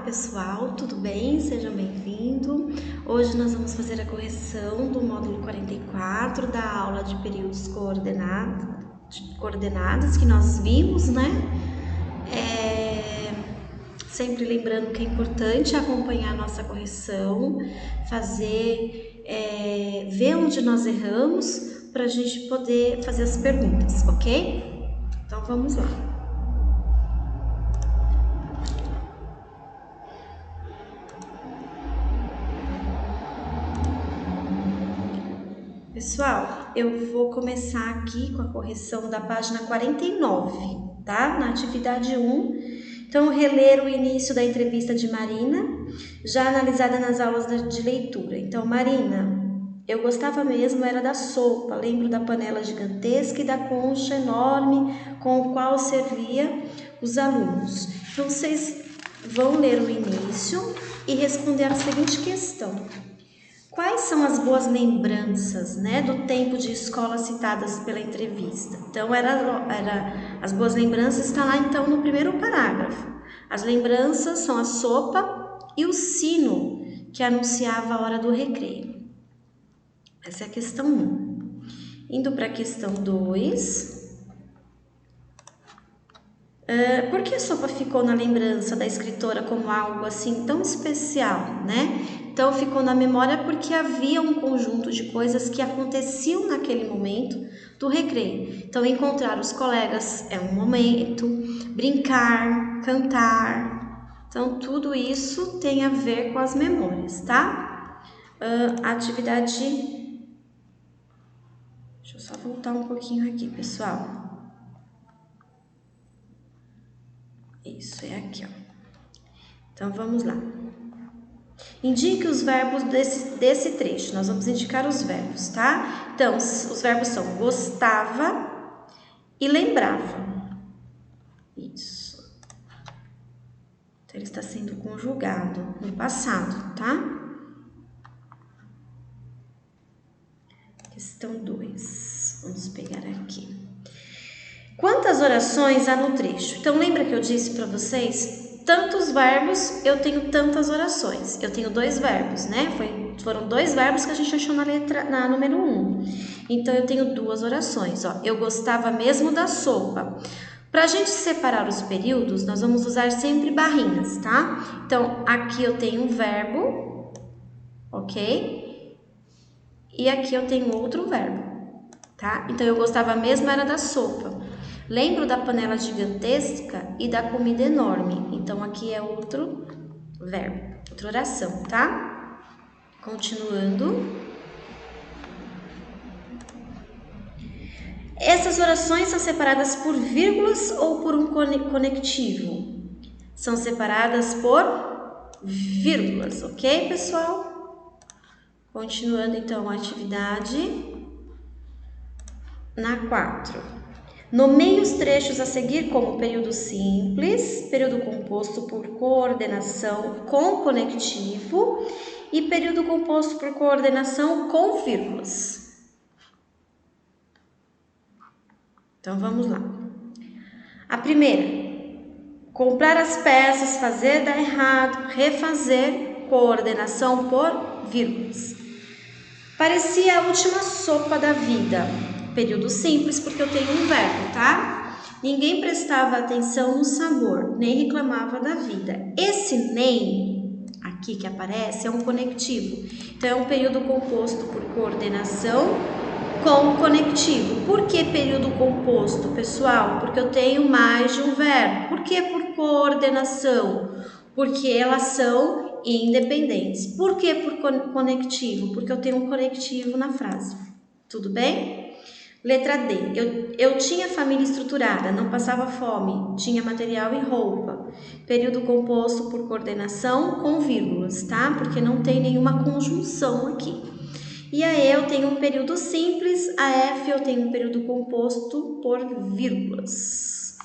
pessoal, tudo bem? Sejam bem-vindos. Hoje nós vamos fazer a correção do módulo 44 da aula de períodos coordenados que nós vimos, né? Sempre lembrando que é importante acompanhar a nossa correção, ver onde nós erramos para a gente poder fazer as perguntas, ok? Então vamos lá. Pessoal, eu vou começar aqui com a correção da página 49, tá? Na atividade 1. Então, reler o início da entrevista de Marina, já analisada nas aulas de leitura. Então, Marina, eu gostava mesmo, era da sopa, lembro da panela gigantesca e da concha enorme com o qual servia os alunos. Então, vocês vão ler o início e responder a seguinte questão. Quais são as boas lembranças, né, do tempo de escola citadas pela entrevista? Então, as boas lembranças está lá, então, no primeiro parágrafo. As lembranças são a sopa e o sino que anunciava a hora do recreio. Essa é a questão 1. Indo para a questão 2. Por que a sopa ficou na lembrança da escritora como algo assim tão especial, né? Então, ficou na memória porque havia um conjunto de coisas que aconteciam naquele momento do recreio. Então, encontrar os colegas é um momento, brincar, cantar. Então, tudo isso tem a ver com as memórias, tá? Atividade... Deixa eu só voltar um pouquinho aqui, pessoal. Isso, é aqui, ó. Então, vamos lá. Indique os verbos desse trecho. Nós vamos indicar os verbos, tá? Então, os verbos são gostava e lembrava. Isso. Então, ele está sendo conjugado no passado, tá? Questão 2. Vamos pegar aqui. Quantas orações há no trecho? Então, lembra que eu disse para vocês... Tantos verbos, eu tenho tantas orações. Eu tenho 2 verbos, né? Foram 2 verbos que a gente achou na número 1. Então, eu tenho 2 orações. Ó. Eu gostava mesmo da sopa. Para a gente separar os períodos, nós vamos usar sempre barrinhas, tá? Então, aqui eu tenho um verbo, ok? E aqui eu tenho outro verbo, tá? Então, eu gostava mesmo era da sopa. Lembro da panela gigantesca e da comida enorme. Então, aqui é outro verbo, outra oração, tá? Continuando. Essas orações são separadas por vírgulas ou por um conectivo? São separadas por vírgulas, ok, pessoal? Continuando, então, a atividade na 4. Nomeie os trechos a seguir como período simples, período composto por coordenação com conectivo e período composto por coordenação com vírgulas. Então, vamos lá. A primeira, comprar as peças, fazer dar errado, refazer, coordenação por vírgulas. Parecia a última sopa da vida. Período simples, porque eu tenho um verbo, tá? Ninguém prestava atenção no sabor, nem reclamava da vida. Esse nem, aqui que aparece, é um conectivo. Então, é um período composto por coordenação com conectivo. Por que período composto, pessoal? Porque eu tenho mais de um verbo. Por que por coordenação? Porque elas são independentes. Por que por conectivo? Porque eu tenho um conectivo na frase. Tudo bem? Letra D. Eu tinha família estruturada, não passava fome, tinha material e roupa. Período composto por coordenação com vírgulas, tá? Porque não tem nenhuma conjunção aqui. E a E eu tenho um período simples, a F eu tenho um período composto por vírgulas.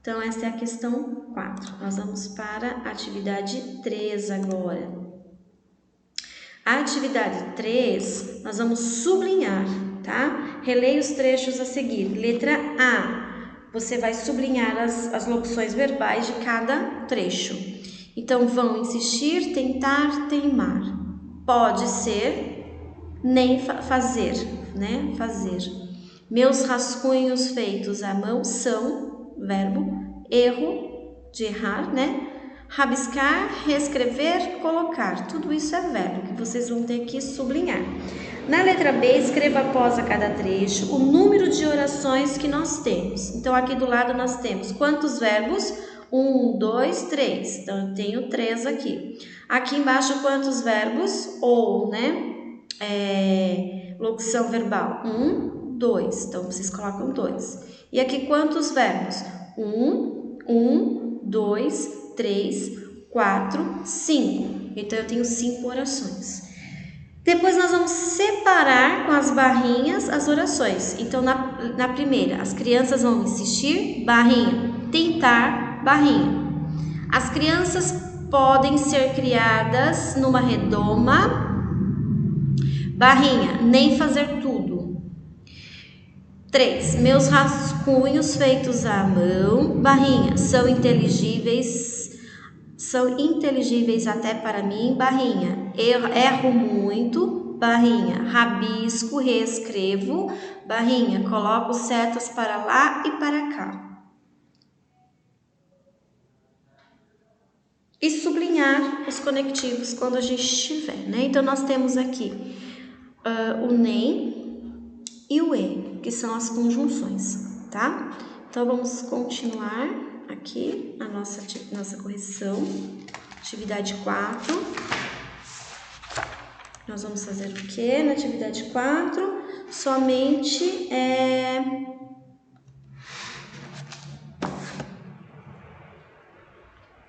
Então, essa é a questão 4. Nós vamos para a atividade 3 agora. A atividade 3, nós vamos sublinhar, tá? Releia os trechos a seguir. Letra A, você vai sublinhar as locuções verbais de cada trecho. Então, vão insistir, tentar, teimar. Pode ser nem fazer, né? Fazer. Meus rascunhos feitos à mão são, verbo, erro, de errar, né? Rabiscar, reescrever, colocar. Tudo isso é verbo que vocês vão ter que sublinhar. Na letra B, escreva após a cada trecho o número de orações que nós temos. Então, aqui do lado nós temos quantos verbos? 1, 2, 3. Então, eu tenho 3 aqui. Aqui embaixo, quantos verbos? Ou, né? Locução verbal. 1, 2. Então, vocês colocam 2. E aqui, quantos verbos? 1, 2, 3, 4, 5. Então, eu tenho 5 orações. Depois, nós vamos separar com as barrinhas as orações. Então, na primeira, as crianças vão insistir, barrinha, tentar, barrinha. As crianças podem ser criadas numa redoma, barrinha, nem fazer tudo. 3. Meus rascunhos feitos à mão, barrinha, são inteligíveis até para mim, barrinha, erro muito, barrinha, rabisco, reescrevo, barrinha, coloco setas para lá e para cá. E sublinhar os conectivos quando a gente tiver, né? Então, nós temos aqui o nem e o e, que são as conjunções, tá? Então, vamos continuar aqui a nossa correção. Atividade 4. Nós vamos fazer o que na atividade 4? Somente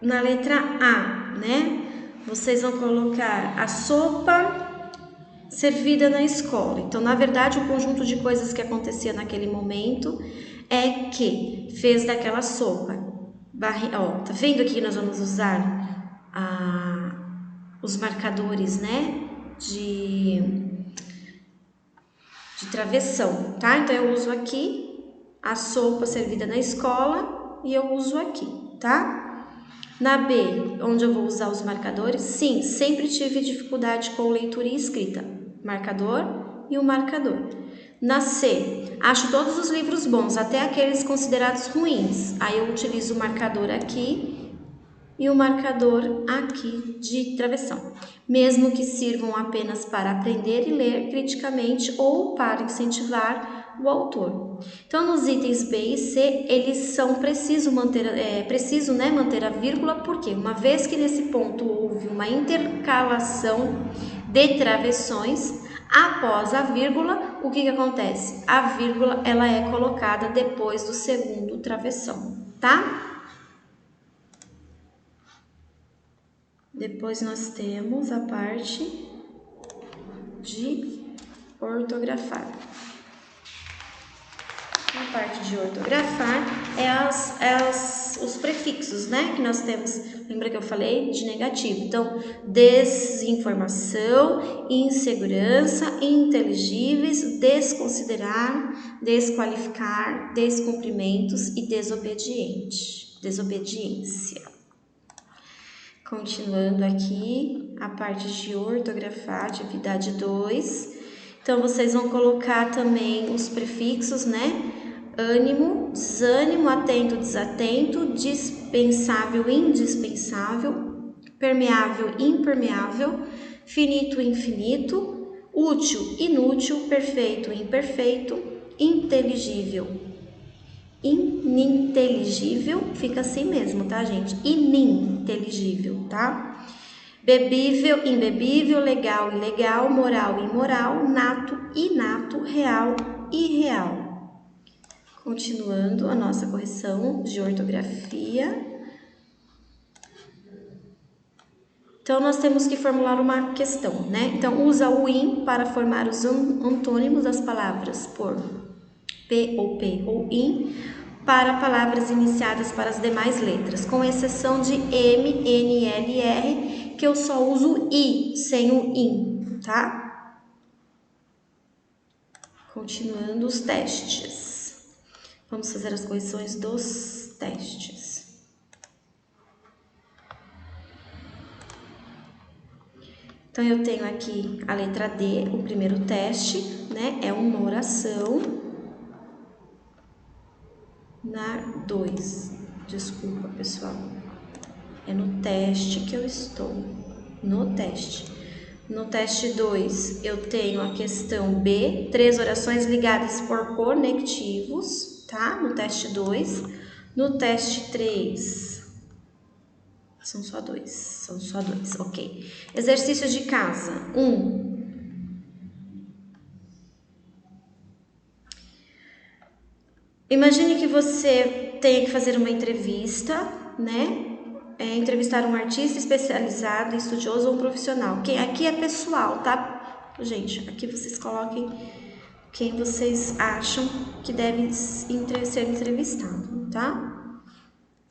na letra A, né? Vocês vão colocar a sopa servida na escola. Então, na verdade, o conjunto de coisas que acontecia naquele momento é que fez daquela sopa. Tá vendo aqui que nós vamos usar os marcadores, né? De travessão, tá? Então, eu uso aqui a sopa servida na escola e eu uso aqui, tá? Na B, onde eu vou usar os marcadores, sim, sempre tive dificuldade com leitura e escrita. Marcador e o marcador. Na C, acho todos os livros bons, até aqueles considerados ruins. Aí eu utilizo o marcador aqui e o marcador aqui de travessão. Mesmo que sirvam apenas para aprender e ler criticamente ou para incentivar o autor. Então, nos itens B e C, eles são preciso manter a vírgula, porque uma vez que nesse ponto houve uma intercalação de travessões, após a vírgula, o que acontece? A vírgula ela é colocada depois do segundo travessão, tá? Depois nós temos a parte de ortografar. A parte de ortografar os prefixos, né? Que nós temos, lembra que eu falei? De negativo. Então, desinformação, insegurança, inteligíveis, desconsiderar, desqualificar, descumprimentos e desobediência. Continuando aqui, a parte de ortografar, atividade 2. Então, vocês vão colocar também os prefixos, né? Ânimo, desânimo, atento, desatento, dispensável, indispensável, permeável, impermeável, finito, infinito, útil, inútil, perfeito, imperfeito, inteligível, ininteligível, fica assim mesmo, tá, gente? Ininteligível, tá? Bebível, imbebível, legal, ilegal, moral, imoral, nato, inato, real, irreal. Continuando a nossa correção de ortografia. Então, nós temos que formular uma questão, né? Então, usa o in para formar os antônimos das palavras por P ou in para palavras iniciadas para as demais letras, com exceção de M, N, L, R, que eu só uso I sem o in, tá? Continuando os testes. Vamos fazer as correções dos testes. Então, eu tenho aqui a letra D, o primeiro teste, né? É uma oração. Na 2, desculpa, pessoal. É no teste que eu estou. No teste. No teste 2, eu tenho a questão B, 3 orações ligadas por conectivos, tá? No teste 2. No teste 3, são só dois, ok. Exercício de casa, 1. Imagine que você tenha que fazer uma entrevista, né? Entrevistar um artista especializado, estudioso ou um profissional. Aqui é pessoal, tá? Gente, aqui vocês coloquem quem vocês acham que deve ser entrevistado, tá?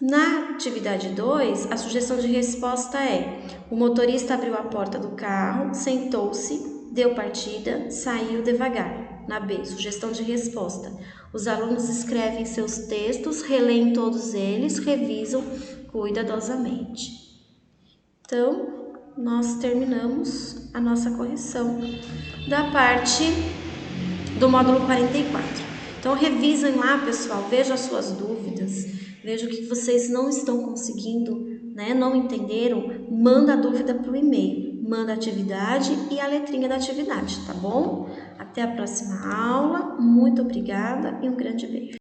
Na atividade 2, a sugestão de resposta é: o motorista abriu a porta do carro, sentou-se, deu partida, saiu devagar. Na B, sugestão de resposta: os alunos escrevem seus textos, releem todos eles, revisam cuidadosamente. Então, nós terminamos a nossa correção da parte do módulo 44. Então, revisem lá, pessoal, vejam as suas dúvidas, vejam o que vocês não estão conseguindo, né? Não entenderam, manda a dúvida para o e-mail, manda a atividade e a letrinha da atividade, tá bom? Até a próxima aula, muito obrigada e um grande beijo.